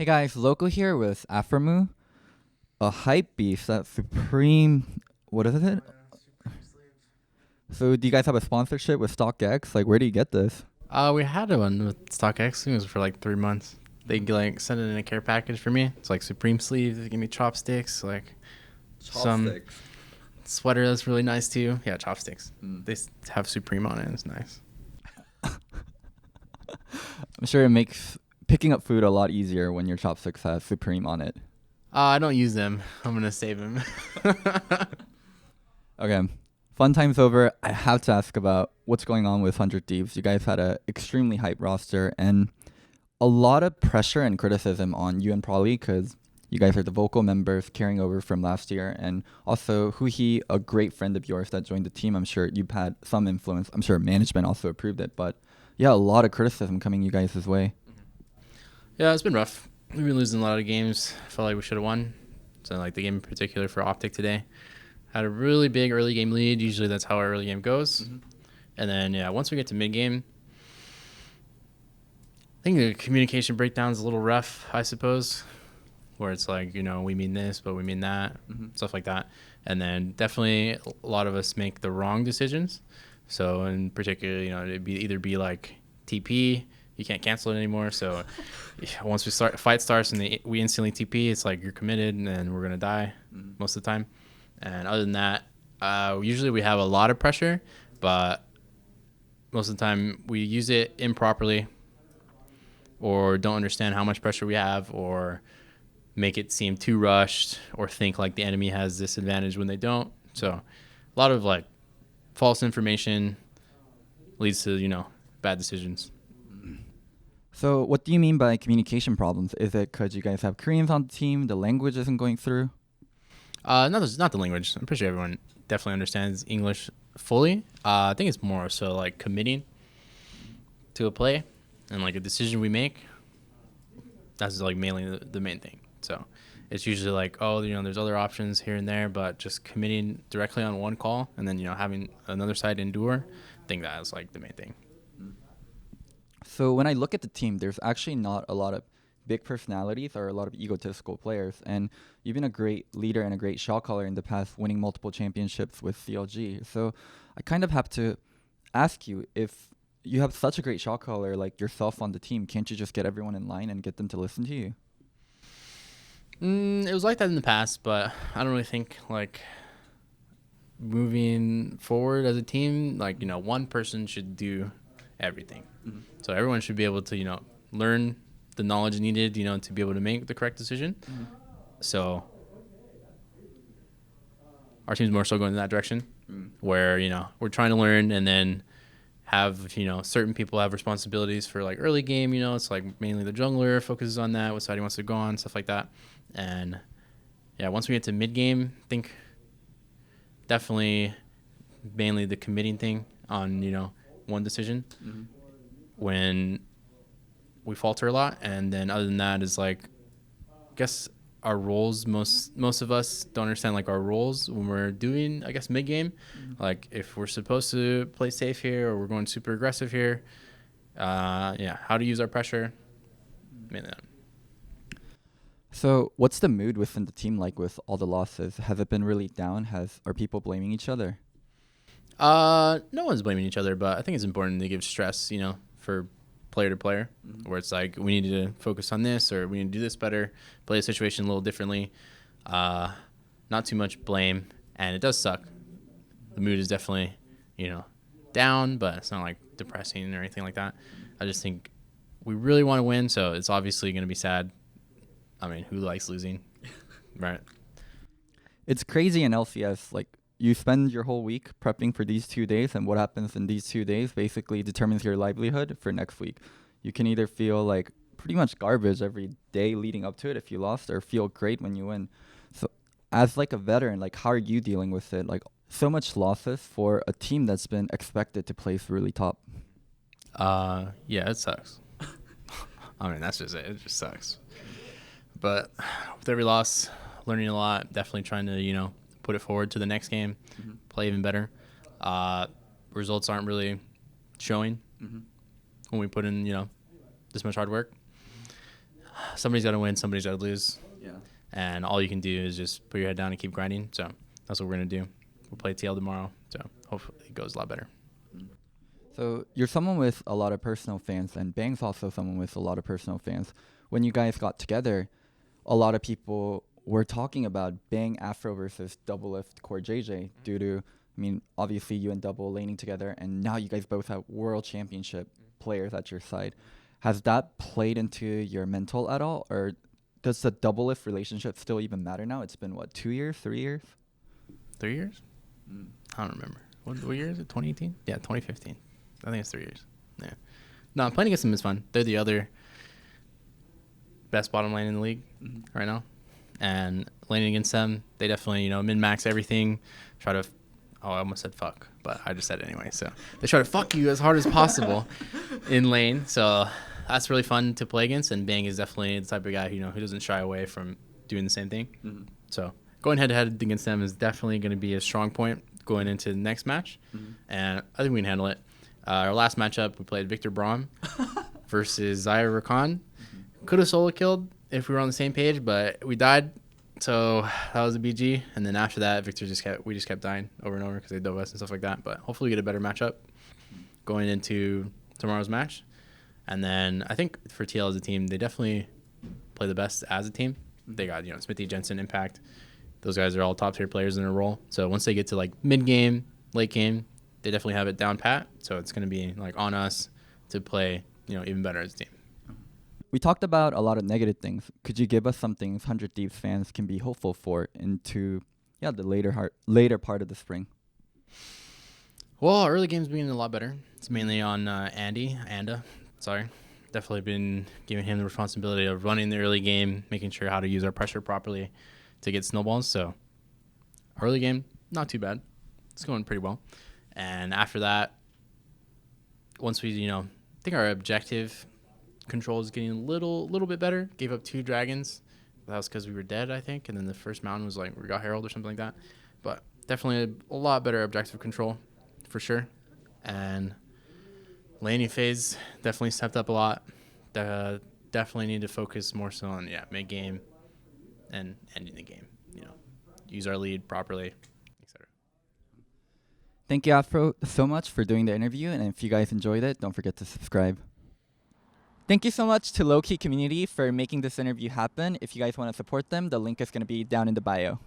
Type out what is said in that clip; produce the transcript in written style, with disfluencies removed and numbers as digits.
Hey guys, Local here with Aphromoo, a hype beast, that supreme. What is it? So, do you guys have a sponsorship with StockX? Like, where do you get this? We had one with StockX. It was for like 3 months. They like sent it in a care package for me. It's like Supreme sleeves. They give me chopsticks, like some sweater that's really nice too. Yeah, chopsticks. They have Supreme on it. It's nice. I'm sure it makes picking up food a lot easier when your chopsticks have Supreme on it. I don't use them. I'm gonna save them. Okay, fun time's over. I have to ask about what's going on with 100 Thieves. You guys had a extremely hype roster and a lot of pressure and criticism on you and Prolly because you guys are the vocal members carrying over from last year. And also, Huhi, a great friend of yours that joined the team. I'm sure you've had some influence. I'm sure management also approved it. But yeah, a lot of criticism coming you guys' way. Yeah, it's been rough. We've been losing a lot of games. Felt like we should have won. So like the game in particular for Optic today, had a really big early game lead. Usually that's how our early game goes. And then yeah, once we get to mid game, I think the communication breakdown is a little rough, I suppose, where it's like, we mean this, but we mean that, stuff like that. And then definitely a lot of us make the wrong decisions. So in particular, it'd either be like TP, you can't cancel it anymore. So once fight starts and we instantly TP, it's like you're committed and we're going to die most of the time. And other than that, usually we have a lot of pressure, but most of the time we use it improperly or don't understand how much pressure we have or make it seem too rushed or think like the enemy has this advantage when they don't. So a lot of like false information leads to, bad decisions. So, what do you mean by communication problems? Is it because you guys have Koreans on the team, the language isn't going through? Not the language. I'm pretty sure everyone definitely understands English fully. I think it's more so like committing to a play and like a decision we make. That's like mainly the main thing. So it's usually like, there's other options here and there, but just committing directly on one call and then, having another side endure. I think that is like the main thing. So when I look at the team, there's actually not a lot of big personalities or a lot of egotistical players. And you've been a great leader and a great shot caller in the past, winning multiple championships with CLG. So I kind of have to ask you, if you have such a great shot caller like yourself on the team, can't you just get everyone in line and get them to listen to you? It was like that in the past, but I don't really think like moving forward as a team, like, one person should do everything. So everyone should be able to, learn the knowledge needed, to be able to make the correct decision. So our team's more so going in that direction where, we're trying to learn and then have, certain people have responsibilities for like early game, it's like mainly the jungler focuses on that, what side he wants to go on, stuff like that. And yeah, once we get to mid game, I think definitely mainly the committing thing on, one decision when we falter a lot. And then other than that is like, I guess our roles, most of us don't understand like our roles when we're doing, I guess, mid game. Like if we're supposed to play safe here or we're going super aggressive here, how to use our pressure, mainly that. So what's the mood within the team like with all the losses? Has it been really down? Are people blaming each other? No one's blaming each other, but I think it's important to give stress, for player to player, where it's like we need to focus on this or we need to do this better, play the situation a little differently. Not too much blame, and it does suck. The mood is definitely, down, but it's not like depressing or anything like that. I just think we really want to win, so it's obviously going to be sad. I mean, who likes losing, right? It's crazy in LCS, like you spend your whole week prepping for these 2 days, and what happens in these 2 days basically determines your livelihood for next week. You can either feel like pretty much garbage every day leading up to it if you lost, or feel great when you win. So as like a veteran, like how are you dealing with it? Like so much losses for a team that's been expected to place really top. Yeah, it sucks. I mean, that's just it. It just sucks. But with every loss, learning a lot, definitely trying to, put it forward to the next game, play even better. Results aren't really showing when we put in, this much hard work. somebody's got to win, somebody's got to lose. Yeah. And all you can do is just put your head down and keep grinding. So that's what we're going to do. We'll play TL tomorrow. So hopefully it goes a lot better. So you're someone with a lot of personal fans, and Bang's also someone with a lot of personal fans. When you guys got together, a lot of people were talking about Bang Aphro versus DoubleCoreJJ due to, I mean, obviously you and Double laning together, and now you guys both have world championship players at your side. Has that played into your mental at all, or does the Double-Lift relationship still even matter now? It's been, what, 2 years, 3 years? 3 years? I don't remember. What year is it? 2018? Yeah, 2015. I think it's 3 years. Yeah. No, playing against them is fun. They're the other best bottom lane in the league right now. And laning against them, they definitely, min-max everything. Try to, I almost said fuck, but I just said it anyway. So they try to fuck you as hard as possible in lane. So that's really fun to play against. And Bang is definitely the type of guy who doesn't shy away from doing the same thing. So going head-to-head against them is definitely going to be a strong point going into the next match. And I think we can handle it. Our last matchup, we played Victor Braum versus Zaire Rakan. Could have solo killed if we were on the same page, but we died. So that was a BG. And then after that, we just kept dying over and over because they dove us and stuff like that. But hopefully we get a better matchup going into tomorrow's match. And then I think for TL as a team, they definitely play the best as a team. They got, Smithy, Jensen, Impact. Those guys are all top tier players in their role. So once they get to like mid game, late game, they definitely have it down pat. So it's going to be like on us to play, even better as a team. We talked about a lot of negative things. Could you give us some things 100 Thieves fans can be hopeful for into the later part of the spring? Well, early game's been a lot better. It's mainly on Anda. Definitely been giving him the responsibility of running the early game, making sure how to use our pressure properly to get snowballs. So early game, not too bad. It's going pretty well. And after that, once we, I think our objective control is getting a little bit better. Gave up 2 dragons. That was because we were dead, I think. And then the first mountain was like we got Herald or something like that. But definitely a lot better objective control for sure. And laning phase definitely stepped up a lot. Definitely need to focus more so on mid game and ending the game. Use our lead properly, etc. Thank you, Aphro, so much for doing the interview. And if you guys enjoyed it, don't forget to subscribe. Thank you so much to Low-Key Community for making this interview happen. If you guys want to support them, the link is going to be down in the bio.